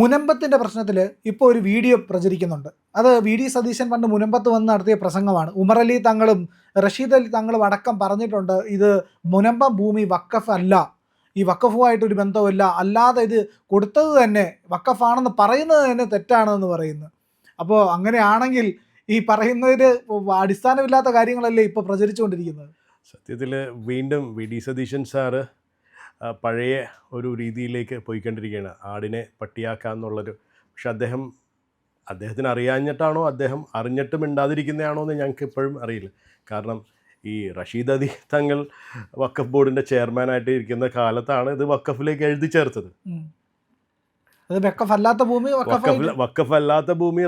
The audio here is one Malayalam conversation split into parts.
മുനമ്പത്തിൻ്റെ പ്രശ്നത്തിൽ ഇപ്പോൾ ഒരു വീഡിയോ പ്രചരിക്കുന്നുണ്ട്. അത് വി.ഡി. സതീശൻ പണ്ട് മുനമ്പത്ത് വന്ന് നടത്തിയ പ്രസംഗമാണ്. ഉമർ അലി തങ്ങളും റഷീദ് അലി തങ്ങളും അടക്കം പറഞ്ഞിട്ടുണ്ട്, ഇത് മുനമ്പം ഭൂമി വഖഫ് അല്ല, ഈ വഖഫുമായിട്ടൊരു ബന്ധവുമില്ല, അല്ലാതെ ഇത് കൊടുത്തത് തന്നെ വഖഫാണെന്ന് പറയുന്നത് തന്നെ തെറ്റാണെന്ന് പറയുന്നു. അപ്പോൾ അങ്ങനെയാണെങ്കിൽ ഈ പറയുന്നതിൽ അടിസ്ഥാനമില്ലാത്ത കാര്യങ്ങളല്ലേ ഇപ്പോൾ പ്രചരിച്ചുകൊണ്ടിരിക്കുന്നത്. സത്യത്തിൽ വീണ്ടും വി.ഡി. സതീശൻ സാറ് പഴയ ഒരു രീതിയിലേക്ക് പോയിക്കൊണ്ടിരിക്കുകയാണ്. ആടിനെ പട്ടിയാക്കാന്നുള്ളൊരു. പക്ഷെ അദ്ദേഹത്തിന് അറിയാഞ്ഞിട്ടാണോ അദ്ദേഹം അറിഞ്ഞിട്ട് മിണ്ടാതിരിക്കുന്നതാണോ എന്ന് ഞങ്ങൾക്ക് ഇപ്പോഴും അറിയില്ല. കാരണം ഈ റഷീദ് അലി തങ്ങൾ വഖഫ് ബോർഡിൻ്റെ ചെയർമാനായിട്ട് ഇരിക്കുന്ന കാലത്താണ് ഇത് വഖഫിലേക്ക് എഴുതി ചേർത്തത്. വഖഫ് അല്ലാത്ത ഭൂമി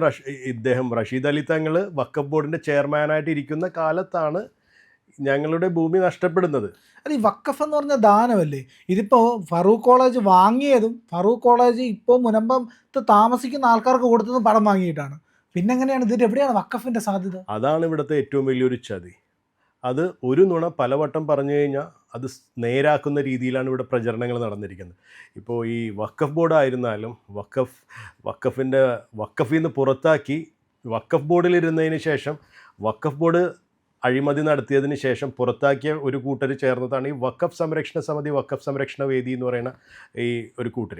ഇദ്ദേഹം റഷീദ് അലി തങ്ങൾ വഖഫ് ബോർഡിൻ്റെ ചെയർമാനായിട്ട് ഇരിക്കുന്ന കാലത്താണ് ഞങ്ങളുടെ ഭൂമി നഷ്ടപ്പെടുന്നത്. അത് ഈ വഖഫ് എന്ന് പറഞ്ഞ ദാനമല്ലേ? ഇതിപ്പോൾ ഫറൂഖ് കോളേജ് വാങ്ങിയതും ഫറൂഖ് കോളേജ് ഇപ്പോൾ മുനമ്പത്ത് താമസിക്കുന്ന ആൾക്കാർക്ക് കൊടുത്തതും പണം വാങ്ങിയിട്ടാണ്. പിന്നെ എങ്ങനെയാണ് ഇതിൻ്റെ എവിടെയാണ് വഖഫിൻ്റെ സാധ്യത? അതാണ് ഇവിടുത്തെ ഏറ്റവും വലിയൊരു ചതി. അത് ഒരു നുണ പലവട്ടം പറഞ്ഞു കഴിഞ്ഞാൽ അത് നേരാക്കുന്ന രീതിയിലാണ് ഇവിടെ പ്രചരണങ്ങൾ നടന്നിരിക്കുന്നത്. ഇപ്പോൾ ഈ വഖഫ് ബോർഡ് ആയിരുന്നാലും വഖഫിൽ നിന്ന് പുറത്താക്കി വഖഫ് ബോർഡിലിരുന്നതിന് ശേഷം വഖഫ് ബോർഡ് അഴിമതി നടത്തിയതിന് ശേഷം പുറത്താക്കിയ ഒരു കൂട്ടർ ചേർന്നതാണ് ഈ വഖഫ് സംരക്ഷണ സമിതി, വഖഫ് സംരക്ഷണ വേദി എന്ന് പറയുന്ന ഈ ഒരു കൂട്ടർ.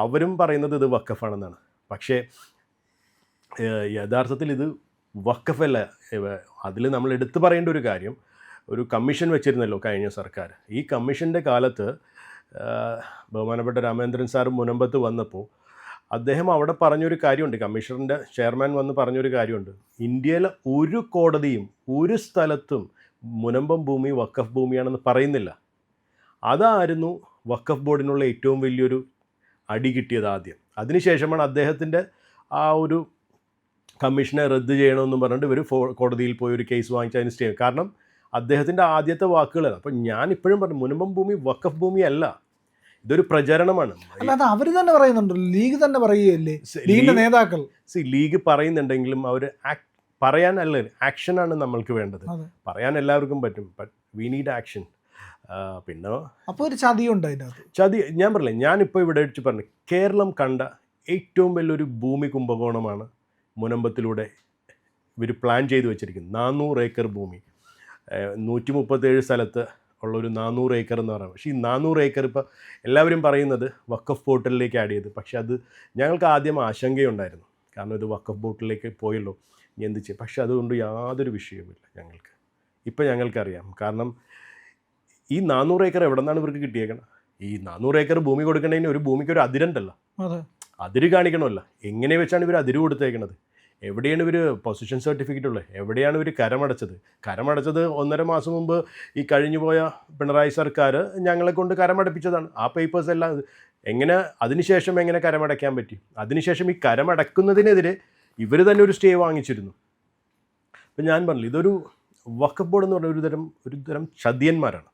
അവരും പറയുന്നത് ഇത് വഖഫാണെന്നാണ്. പക്ഷേ യഥാർത്ഥത്തിൽ ഇത് വഖഫല്ല. അതിൽ നമ്മൾ എടുത്തു പറയേണ്ട ഒരു കാര്യം, ഒരു കമ്മീഷൻ വെച്ചിരുന്നല്ലോ കഴിഞ്ഞ സർക്കാർ. ഈ കമ്മീഷൻ്റെ കാലത്ത് ബഹുമാനപ്പെട്ട രാമേന്ദ്രൻ സാറും മുനമ്പത്ത് വന്നപ്പോൾ അദ്ദേഹം അവിടെ പറഞ്ഞൊരു കാര്യമുണ്ട്, കമ്മീഷണറിൻ്റെ ചെയർമാൻ വന്ന് പറഞ്ഞൊരു കാര്യമുണ്ട്. ഇന്ത്യയിലെ ഒരു കോടതിയും ഒരു സ്ഥലത്തും മുനമ്പം ഭൂമി വഖഫ് ഭൂമിയാണെന്ന് പറയുന്നില്ല. അതായിരുന്നു വഖഫ് ബോർഡിനുള്ള ഏറ്റവും വലിയൊരു അടി കിട്ടിയത് ആദ്യം. അതിനുശേഷമാണ് അദ്ദേഹത്തിൻ്റെ ആ ഒരു കമ്മീഷനെ റദ്ദ് ചെയ്യണമെന്നും പറഞ്ഞിട്ട് ഇവർ കോടതിയിൽ പോയി ഒരു കേസ് വാങ്ങിച്ച് അതിന് സ്റ്റേ. കാരണം അദ്ദേഹത്തിൻ്റെ ആദ്യത്തെ വാക്കുകളാണ്. അപ്പം ഞാൻ ഇപ്പോഴും പറഞ്ഞു, മുനമ്പം ഭൂമി വഖഫ് ഭൂമി അല്ല, ഇതൊരു പ്രചരണമാണ്. അല്ലാതെ അവർ തന്നെ പറയുന്നുണ്ടല്ലോ, ലീഗ് തന്നെ പറയുകയല്ലേ, ലീഗിൻ്റെ നേതാക്കൾ. ലീഗ് പറയുന്നുണ്ടെങ്കിലും അവർ പറയാനല്ല, ആക്ഷനാണ് നമ്മൾക്ക് വേണ്ടത്. പറയാൻ എല്ലാവർക്കും പറ്റും, ബട്ട് വി നീഡ് ആക്ഷൻ. പിന്നെ അപ്പോൾ ഒരു ചതിയുണ്ട് അതിനകത്ത്. ചതി ഞാൻ പറഞ്ഞില്ലേ, ഞാനിപ്പോൾ ഇവിടെ വെച്ച് പറഞ്ഞു, കേരളം കണ്ട ഏറ്റവും വലിയൊരു ഭൂമി കുംഭകോണമാണ് മുനമ്പത്തിലൂടെ ഇവർ പ്ലാൻ ചെയ്ത് വെച്ചിരിക്കുന്നത്. 400 ഏക്കർ ഭൂമി, 137 സ്ഥലത്ത് ഉള്ളൊരു 400 ഏക്കർ എന്ന് പറയുന്നത്. പക്ഷേ ഈ 400 ഏക്കർ ഇപ്പോൾ എല്ലാവരും പറയുന്നത് വഖഫ് പോർട്ടലിലേക്ക് ആഡ് ചെയ്ത്. പക്ഷേ അത് ഞങ്ങൾക്ക് ആദ്യം ആശങ്കയുണ്ടായിരുന്നു, കാരണം ഇത് വഖഫ് പോർട്ടലിലേക്ക് പോയല്ലോ, ഇനി എന്ത് ചെയ്യും. പക്ഷേ അതുകൊണ്ട് യാതൊരു വിഷയവുമില്ല ഞങ്ങൾക്ക്. ഇപ്പം ഞങ്ങൾക്കറിയാം, കാരണം ഈ 400 ഏക്കർ എവിടെ നിന്നാണ് ഇവർക്ക് കിട്ടിയേക്കണം? ഈ 400 ഏക്കർ ഭൂമി കൊടുക്കണതിന് ഒരു ഭൂമിക്ക് ഒരു അതിരുണ്ടല്ലോ, അതിര് കാണിക്കണമല്ലോ. എങ്ങനെ വെച്ചാണ് ഇവർ അതിര് കൊടുത്തേക്കണത്? എവിടെയാണ് ഇവർ പൊസിഷൻ സർട്ടിഫിക്കറ്റ് ഉള്ളത്? എവിടെയാണ് ഇവർ കരമടച്ചത്? 1.5 മാസം മുമ്പ് ഈ കഴിഞ്ഞു പോയ പിണറായി സർക്കാർ ഞങ്ങളെ കൊണ്ട് കരമടപ്പിച്ചതാണ്. ആ പേപ്പേഴ്സ് എല്ലാം എങ്ങനെ അതിനുശേഷം എങ്ങനെ കരമടയ്ക്കാൻ പറ്റി? അതിനുശേഷം ഈ കരമടക്കുന്നതിനെതിരെ ഇവർ തന്നെ ഒരു സ്റ്റേ വാങ്ങിച്ചിരുന്നു. അപ്പം ഞാൻ പറഞ്ഞു, ഇതൊരു വഖഫ് ബോർഡ് എന്ന് പറഞ്ഞ ഒരു തരം ചതിയന്മാരാണ്.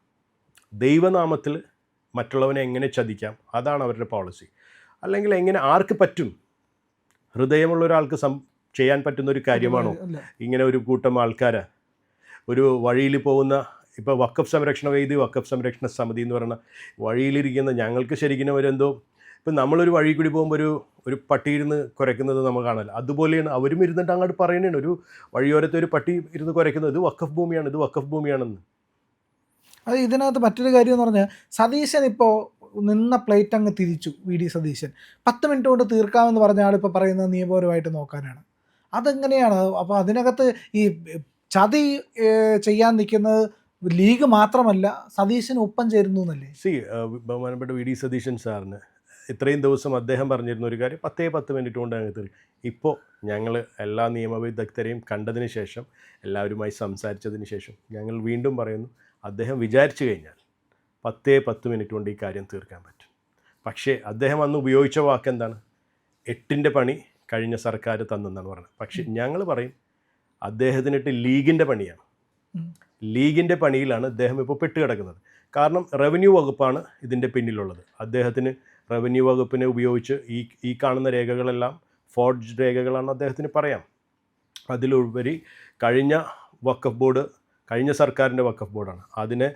ദൈവനാമത്തിൽ മറ്റുള്ളവനെ എങ്ങനെ ചതിക്കാം, അതാണ് അവരുടെ പോളിസി. അല്ലെങ്കിൽ എങ്ങനെ ആർക്ക് പറ്റും? ഹൃദയമുള്ള ഒരാൾക്ക് ചെയ്യാൻ പറ്റുന്ന ഒരു കാര്യമാണോ ഇങ്ങനെ ഒരു കൂട്ടം ആൾക്കാരെ ഒരു വഴിയിൽ പോകുന്ന, ഇപ്പോൾ വഖഫ് സംരക്ഷണ വേദി, വഖഫ് സംരക്ഷണ സമിതി എന്ന് പറയുന്ന വഴിയിലിരിക്കുന്ന ഞങ്ങൾക്ക് ശരിക്കും അവരെന്തോ, ഇപ്പം നമ്മളൊരു വഴി കൂടി പോകുമ്പോൾ ഒരു പട്ടി ഇരുന്ന് കുരയ്ക്കുന്നത് നമ്മൾ കാണാമല്ലോ, അതുപോലെയാണ് അവരും ഇരുന്നിട്ട് അങ്ങോട്ട് പറയുന്നതാണ്. ഒരു വഴിയോരത്തെ ഒരു പട്ടി ഇരുന്ന് കുരയ്ക്കുന്നത്, ഇത് വഖഫ് ഭൂമിയാണ്, ഇത് വഖഫ് ഭൂമിയാണെന്ന്. അത് ഇതിനകത്ത് മറ്റൊരു കാര്യം എന്ന് പറഞ്ഞാൽ, സതീശൻ ഇപ്പോൾ നിന്ന പ്ലേറ്റ് അങ്ങ് തിരിച്ചു. വി.ഡി. സതീശൻ 10 മിനിറ്റ് കൊണ്ട് തീർക്കാമെന്ന് പറഞ്ഞ ആളിപ്പോൾ പറയുന്നത് നിയമപരമായിട്ട് നോക്കാനാണ്. അതെങ്ങനെയാണ്? അപ്പോൾ അതിനകത്ത് ഈ ചതി ചെയ്യാൻ നിൽക്കുന്നത് ലീഗ് മാത്രമല്ല, സതീശന് ഒപ്പം ചേരുന്നു എന്നല്ലേ? ബഹുമാനപ്പെട്ട വി.ഡി. സതീശൻ സാറിന് ഇത്രയും ദിവസം അദ്ദേഹം പറഞ്ഞിരുന്ന ഒരു കാര്യം 10 മിനിറ്റ് കൊണ്ട് അങ്ങ് തീർക്കും. ഇപ്പോൾ ഞങ്ങൾ എല്ലാ നിയമവിദഗ്ധരെയും കണ്ടതിന് ശേഷം, എല്ലാവരുമായി സംസാരിച്ചതിന് ശേഷം ഞങ്ങൾ വീണ്ടും പറയുന്നു, അദ്ദേഹം വിചാരിച്ചു കഴിഞ്ഞാൽ 10 മിനിറ്റ് കൊണ്ട് ഈ കാര്യം തീർക്കാൻ പറ്റും. പക്ഷേ അദ്ദേഹം അന്ന് ഉപയോഗിച്ച വാക്ക് എന്താണ്? 8ൻ്റെ പണി കഴിഞ്ഞ സർക്കാർ തന്നെന്നാണ് പറഞ്ഞത്. പക്ഷേ ഞങ്ങൾ പറയും, അദ്ദേഹത്തിനിട്ട് ലീഗിൻ്റെ പണിയാണ്. ലീഗിൻ്റെ പണിയിലാണ് അദ്ദേഹം ഇപ്പോൾ പെട്ടുകിടക്കുന്നത്. കാരണം റവന്യൂ വകുപ്പാണ് ഇതിൻ്റെ പിന്നിലുള്ളത്. അദ്ദേഹത്തിന് റവന്യൂ വകുപ്പിനെ ഉപയോഗിച്ച് ഈ കാണുന്ന രേഖകളെല്ലാം ഫോർജ് രേഖകളാണ് അദ്ദേഹത്തിന് പറയാം. അതിലുപരി കഴിഞ്ഞ വഖഫ് ബോർഡ്, കഴിഞ്ഞ സർക്കാരിൻ്റെ വഖഫ് ബോർഡാണ്, അതിനെ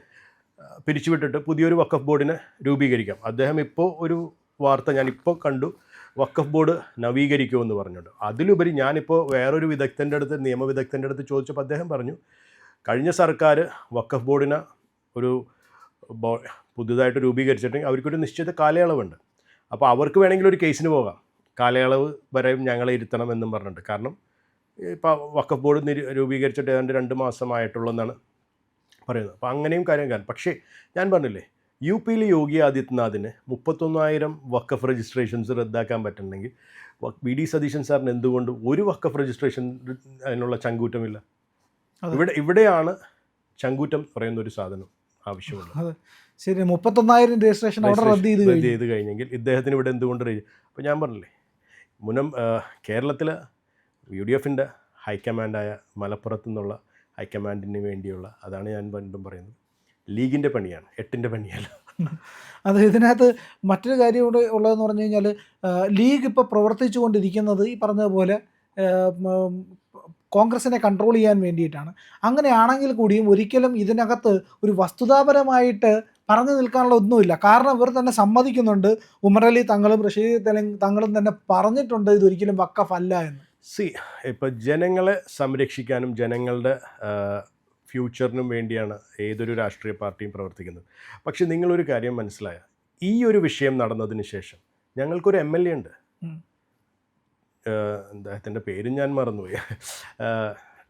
പിരിച്ചുവിട്ടിട്ട് പുതിയൊരു വഖഫ് ബോർഡിനെ രൂപീകരിക്കാം. അദ്ദേഹം ഇപ്പോൾ ഒരു വാർത്ത ഞാനിപ്പോൾ കണ്ടു, വഖഫ് ബോർഡ് നവീകരിക്കുമെന്ന് പറഞ്ഞിട്ടുണ്ട്. അതിലുപരി ഞാനിപ്പോൾ വേറൊരു വിദഗ്ധൻ്റെ അടുത്ത്, നിയമവിദഗ്ധൻ്റെ അടുത്ത് ചോദിച്ചപ്പോൾ അദ്ദേഹം പറഞ്ഞു, കഴിഞ്ഞ സർക്കാർ വഖഫ് ബോർഡിനെ ഒരു പുതുതായിട്ട് രൂപീകരിച്ചിട്ടുണ്ടെങ്കിൽ അവർക്കൊരു നിശ്ചിത കാലയളവുണ്ട്. അപ്പോൾ അവർക്ക് വേണമെങ്കിൽ ഒരു കേസിന് പോകാം, കാലയളവ് വരെ ഞങ്ങളെ ഇരുത്തണം എന്നും പറഞ്ഞിട്ടുണ്ട്. കാരണം ഇപ്പോൾ വഖഫ് ബോർഡ് രൂപീകരിച്ചിട്ട് ഏതാണ്ട് 2 മാസമായിട്ടുള്ളതെന്നാണ് പറയുന്നത്. അപ്പോൾ അങ്ങനെയും കാര്യം കാണും. പക്ഷേ ഞാൻ പറഞ്ഞില്ലേ, യു പിയിൽ യോഗി ആദിത്യനാഥിന് 31,000 വഖഫ് രജിസ്ട്രേഷൻസ് റദ്ദാക്കാൻ പറ്റുന്നുണ്ടെങ്കിൽ വി ഡി സതീശൻ സാറിന് എന്തുകൊണ്ട് ഒരു വഖഫ് രജിസ്ട്രേഷൻ അതിനുള്ള ചങ്കൂറ്റമില്ല? ഇവിടെയാണ് ചങ്കൂറ്റം പറയുന്ന ഒരു സാധനം ആവശ്യമുള്ളത്. ശരി, 31,000 രജിസ്ട്രേഷൻ അവിടെ റദ്ദ് ചെയ്ത് കഴിഞ്ഞെങ്കിൽ ഇദ്ദേഹത്തിന് ഇവിടെ എന്തുകൊണ്ട് അപ്പോൾ ഞാൻ പറഞ്ഞില്ലേ, കേരളത്തിൽ UDFൻ്റെ ഹൈക്കമാൻഡായ മലപ്പുറത്തു നിന്നുള്ള ഹൈക്കമാൻഡിന് വേണ്ടിയുള്ള, അതാണ് ഞാൻ വീണ്ടും പറയുന്നത്, ലീഗിൻ്റെ പണിയാണ്, 8ൻ്റെ പണിയല്ല. അത് ഇതിനകത്ത് മറ്റൊരു കാര്യം കൂടെ ഉള്ളതെന്ന് പറഞ്ഞു കഴിഞ്ഞാൽ, ലീഗ് ഇപ്പോൾ പ്രവർത്തിച്ചു കൊണ്ടിരിക്കുന്നത് ഈ പറഞ്ഞതുപോലെ കോൺഗ്രസിനെ കൺട്രോൾ ചെയ്യാൻ വേണ്ടിയിട്ടാണ്. അങ്ങനെയാണെങ്കിൽ കൂടിയും ഒരിക്കലും ഇതിനകത്ത് ഒരു വസ്തുതാപരമായിട്ട് പറഞ്ഞു നിൽക്കാനുള്ള ഒന്നുമില്ല. കാരണം ഇവർ തന്നെ സമ്മതിക്കുന്നുണ്ട്, ഉമറലി തങ്ങളും റഷീദ് തങ്ങളും തന്നെ പറഞ്ഞിട്ടുണ്ട് ഇതൊരിക്കലും വഖഫ് അല്ല എന്ന്. ഇപ്പോൾ ജനങ്ങളെ സംരക്ഷിക്കാനും ജനങ്ങളുടെ ഫ്യൂച്ചറിനും വേണ്ടിയാണ് ഏതൊരു രാഷ്ട്രീയ പാർട്ടിയും പ്രവർത്തിക്കുന്നത്. പക്ഷെ നിങ്ങളൊരു കാര്യം മനസ്സിലായ, ഈ ഒരു വിഷയം നടന്നതിന് ശേഷം ഞങ്ങൾക്കൊരു MLA ഉണ്ട്, അദ്ദേഹത്തിൻ്റെ പേരും ഞാൻ മറന്നുപോയി,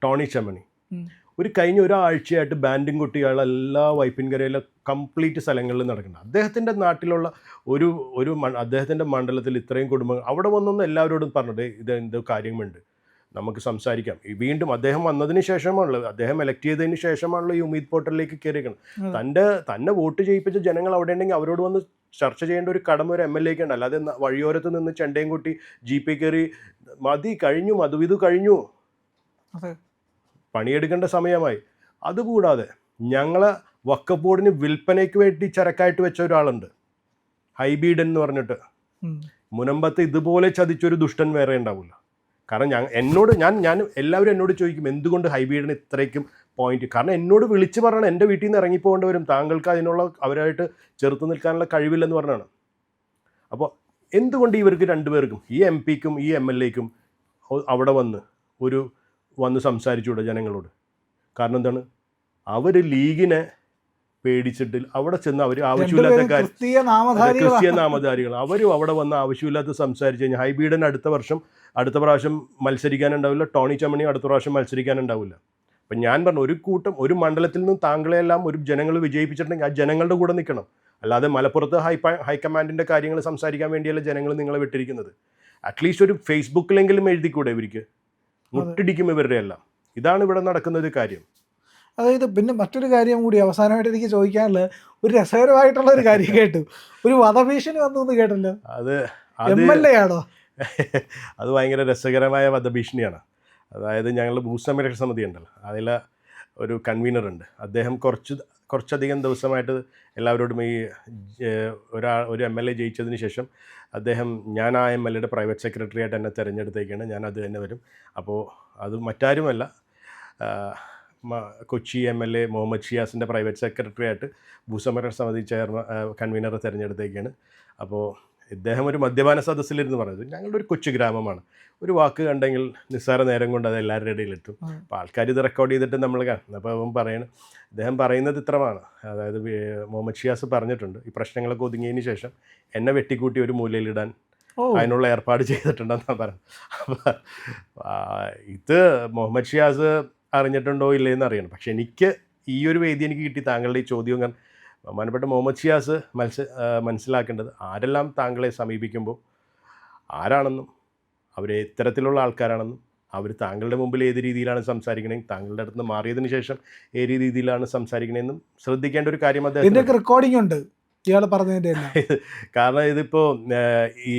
ടോണി ചമ്മണി. കഴിഞ്ഞ ഒരാഴ്ചയായിട്ട് ബാൻഡും കുട്ടികൾ എല്ലാ വൈപ്പിൻകരയിലെ കംപ്ലീറ്റ് സ്ഥലങ്ങളിൽ നടക്കുന്നുണ്ട്. അദ്ദേഹത്തിൻ്റെ നാട്ടിലുള്ള അദ്ദേഹത്തിൻ്റെ മണ്ഡലത്തിൽ ഇത്രയും കുടുംബങ്ങൾ അവിടെ വന്നൊന്ന് എല്ലാവരോടും പറഞ്ഞിട്ട് ഇതെന്തോ കാര്യമുണ്ട്, നമുക്ക് സംസാരിക്കാം. വീണ്ടും അദ്ദേഹം വന്നതിന് ശേഷമാണല്ലോ, അദ്ദേഹം എലക്ട് ചെയ്തതിന് ശേഷമാണല്ലോ ഈ ഉമീദ് പോർട്ടലിലേക്ക് കയറിയിരിക്കണം. തന്നെ വോട്ട് ചെയ്യിപ്പിച്ച ജനങ്ങൾ അവിടെ ഉണ്ടെങ്കിൽ അവരോട് വന്ന് ചർച്ച ചെയ്യേണ്ട ഒരു കടമ ഒരു MLAക്ക് ഉണ്ട്. അല്ലാതെ വഴിയോരത്ത് നിന്ന് ചെണ്ടയും കൂട്ടി ജീപ്പിൽ കയറി കഴിഞ്ഞു, മധുവിധു കഴിഞ്ഞു, പണിയെടുക്കേണ്ട സമയമായി. അതുകൂടാതെ ഞങ്ങളെ വഖഫ് ബോർഡിന് വിൽപ്പനയ്ക്ക് വേണ്ടി ചരക്കായിട്ട് വെച്ച ഒരാളുണ്ട്, ഹൈബീഡൻ എന്ന് പറഞ്ഞിട്ട്. മുനമ്പത്ത് ഇതുപോലെ ചതിച്ചൊരു ദുഷ്ടൻ വേറെ ഉണ്ടാവില്ല. കാരണം ഞാൻ എല്ലാവരും എന്നോട് ചോദിക്കും, എന്തുകൊണ്ട് ഹൈബീഡിന് ഇത്രയ്ക്കും പോയിന്റ്? കാരണം എന്നോട് വിളിച്ച് പറഞ്ഞാണ്, എൻ്റെ വീട്ടിൽ നിന്ന് ഇറങ്ങിപ്പോകേണ്ടി വരും, താങ്കൾക്ക് അതിനുള്ള അവരായിട്ട് ചെറുത്ത് നിൽക്കാനുള്ള കഴിവില്ലെന്ന് പറഞ്ഞാണ്. അപ്പോൾ എന്തുകൊണ്ട് ഇവർക്ക് രണ്ടുപേർക്കും, ഈ MP-ക്കും ഈ MLAക്കും അവിടെ വന്ന് സംസാരിച്ചുകൂടെ ജനങ്ങളോട്? കാരണം എന്താണ്, അവർ ലീഗിനെ പേടിച്ചിട്ട് അവിടെ ചെന്ന് അവർ ആവശ്യമില്ലാത്ത ക്രിസ്തീയ നാമധാരികൾ അവരും അവിടെ വന്ന് ആവശ്യമില്ലാത്ത സംസാരിച്ച് കഴിഞ്ഞാൽ ഹൈബീഡൻ അടുത്ത പ്രാവശ്യം മത്സരിക്കാനുണ്ടാവില്ല, ടോണി ചമ്മണി അടുത്ത പ്രാവശ്യം മത്സരിക്കാനുണ്ടാവില്ല. അപ്പം ഞാൻ പറഞ്ഞു, ഒരു മണ്ഡലത്തിൽ നിന്നും താങ്കളെല്ലാം ഒരു ജനങ്ങൾ വിജയിപ്പിച്ചിട്ടുണ്ടെങ്കിൽ ആ ജനങ്ങളുടെ കൂടെ നിൽക്കണം. അല്ലാതെ മലപ്പുറത്ത് ഹൈക്കമാൻഡിൻ്റെ കാര്യങ്ങൾ സംസാരിക്കാൻ വേണ്ടിയല്ല ജനങ്ങൾ നിങ്ങളെ വിട്ടിരിക്കുന്നത്. അറ്റ്ലീസ്റ്റ് ഒരു ഫേസ്ബുക്കിലെങ്കിലും എഴുതിക്കൂടെ ഇവർക്ക്? മുട്ടിടിക്കും ഇവരുടെ എല്ലാം. ഇതാണ് ഇവിടെ നടക്കുന്നത് കാര്യം. അതായത് പിന്നെ മറ്റൊരു കാര്യം കൂടി അവസാനമായിട്ട് എനിക്ക് ചോദിക്കാനുള്ളത്, ഒരു രസകരമായിട്ടുള്ള ഒരു കാര്യം കേട്ടു, ഒരു വധഭീഷണി വന്നു കേട്ടല്ലോ, അത് MLA ആണോ? അത് ഭയങ്കര രസകരമായ വധഭീഷണിയാണ്. അതായത് ഞങ്ങളുടെ ഭൂസംരക്ഷണ സമിതി ഉണ്ടല്ലോ, അതിൽ ഒരു കൺവീനറുണ്ട്. അദ്ദേഹം കുറച്ചധികം ദിവസമായിട്ട് എല്ലാവരോടും ഒരു MLA ജയിച്ചതിന് ശേഷം അദ്ദേഹം, ഞാൻ ആ MLAയുടെ പ്രൈവറ്റ് സെക്രട്ടറി ആയിട്ട് എന്നെ തിരഞ്ഞെടുത്തേക്കാണ്, ഞാൻ അത് തന്നെ വരും. അപ്പോൾ അത് മറ്റാരുമല്ല, കൊച്ചി MLA മുഹമ്മദ് ഷിയാസിൻ്റെ പ്രൈവറ്റ് സെക്രട്ടറി ആയിട്ട് ഭൂസംരക്ഷണ സമിതി കൺവീനറെ തിരഞ്ഞെടുത്തേക്കാണ്. അപ്പോൾ ഇദ്ദേഹം ഒരു മദ്യപാന സദസ്സിലിരുന്ന് പറഞ്ഞത്, ഞങ്ങളുടെ ഒരു കൊച്ചു ഗ്രാമമാണ്, ഒരു വാക്ക് കണ്ടെങ്കിൽ നിസ്സാര നേരം കൊണ്ട് അത് എല്ലാവരുടെ ഇടയിലെത്തും. അപ്പോൾ ആൾക്കാർ ഇത് റെക്കോർഡ് ചെയ്തിട്ട് നമ്മൾ കാണും. അപ്പോൾ അദ്ദേഹം പറയുന്നത് ഇത്രമാണ്, അതായത് മുഹമ്മദ് ഷിയാസ് പറഞ്ഞിട്ടുണ്ട്, ഈ പ്രശ്നങ്ങളൊക്കെ ഒതുങ്ങിയതിന് ശേഷം എന്നെ വെട്ടിക്കൂട്ടി ഒരു മൂലയിലിടാൻ അതിനുള്ള ഏർപ്പാട് ചെയ്തിട്ടുണ്ടെന്നാണ് പറയുന്നത്. അപ്പോൾ ഇത് മുഹമ്മദ് ഷിയാസ് അറിഞ്ഞിട്ടുണ്ടോ ഇല്ലയെന്ന് അറിയണം. പക്ഷെ എനിക്ക് ഈ ഒരു വേദി എനിക്ക് കിട്ടി, താങ്കളുടെ ഈ ചോദ്യവും കാരണം ബഹുമാനപ്പെട്ട മുഹമ്മദ് ഷിയാസ് മനസ്സിലാക്കേണ്ടത്, ആരെല്ലാം താങ്കളെ സമീപിക്കുമ്പോൾ ആരാണെന്നും അവർ ഇത്തരത്തിലുള്ള ആൾക്കാരാണെന്നും അവർ താങ്കളുടെ മുമ്പിൽ ഏത് രീതിയിലാണ് സംസാരിക്കണമെങ്കിൽ താങ്കളുടെ അടുത്ത് നിന്ന് മാറിയതിന് ശേഷം ഏത് രീതിയിലാണ് സംസാരിക്കണമെന്നും ശ്രദ്ധിക്കേണ്ട ഒരു കാര്യം അദ്ദേഹം റെക്കോർഡിംഗ് ഉണ്ട് ഇയാൾ പറഞ്ഞതിൻ്റെ. കാരണം ഇതിപ്പോൾ ഈ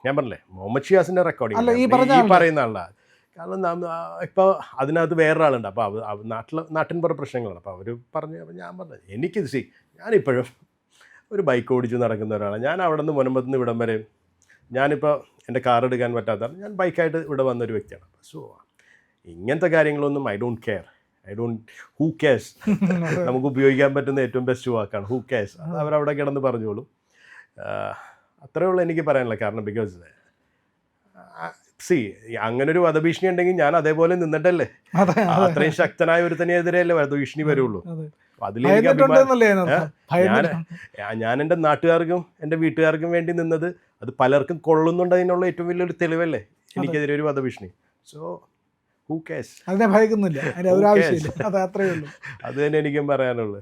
ഞാൻ പറഞ്ഞില്ലേ, മുഹമ്മദ് ഷിയാസിൻ്റെ റെക്കോർഡിംഗ് ഈ പറയുന്ന ആളാണ്. കാരണം ഇപ്പോൾ അതിനകത്ത് വേറൊരാളുണ്ട്, അപ്പോൾ നാട്ടിൻപുറ പ്രശ്നങ്ങളാണ്. അപ്പോൾ അവർ പറഞ്ഞു, അപ്പോൾ ഞാൻ പറഞ്ഞു, എനിക്കിത് ഞാനിപ്പോഴും ഒരു ബൈക്ക് ഓടിച്ച് നടക്കുന്ന ഒരാളാണ്. ഞാൻ അവിടെ നിന്ന് മുനമ്പത്ത് നിന്ന് ഇവിടം വരെ ഞാനിപ്പോൾ എൻ്റെ കാർ എടുക്കാൻ പറ്റാത്തതാണ്, ഞാൻ ബൈക്കായിട്ട് ഇവിടെ വന്നൊരു വ്യക്തിയാണ്. സോ ഇങ്ങനത്തെ കാര്യങ്ങളൊന്നും ഐ ഡോണ്ട് ഹൂ കേഴ്സ്, നമുക്ക് ഉപയോഗിക്കാൻ പറ്റുന്ന ഏറ്റവും ബെസ്റ്റ് വാക്കാണ് ഹൂ കേഴ്സ്. അത് അവരവിടെ കിടന്ന് പറഞ്ഞോളും. അത്രയേ ഉള്ളൂ എനിക്ക് പറയാനുള്ളത്. കാരണം ബിക്കോസ് സി അങ്ങനെ ഒരു വധഭീഷണി ഉണ്ടെങ്കിൽ ഞാൻ അതേപോലെ നിന്നിട്ടല്ലേ, അതെ അത്രയും ശക്തനായ ഒരുത്തനെതിരെയല്ലേ വധഭീഷണി വരുള്ളൂ. അതെ. അതിലെനിക്ക് ഭയന്നിട്ടുണ്ടെന്നല്ലേ അതിനർത്ഥം? ഞാൻ ഭയന്നിട്ടുണ്ട്. ഞാൻ എൻ്റെ നാട്ടുകാർക്കും എൻ്റെ വീട്ടുകാർക്കും വേണ്ടി നിന്നത് അത് പലർക്കും കൊള്ളുന്നുണ്ടതിനുള്ള ഏറ്റവും വലിയൊരു തെളിവല്ലേ എനിക്കെതിരെ ഒരു വധഭീഷണി. സോ ഹൂ കേസ്, അതിനെ ഭയക്കുന്നില്ല, അതിന്റെ ഒരു ആവശ്യമില്ല. അതെ, അത്രയേ ഉള്ളൂ. അത് തന്നെ എനിക്കും പറയാനുള്ളത്.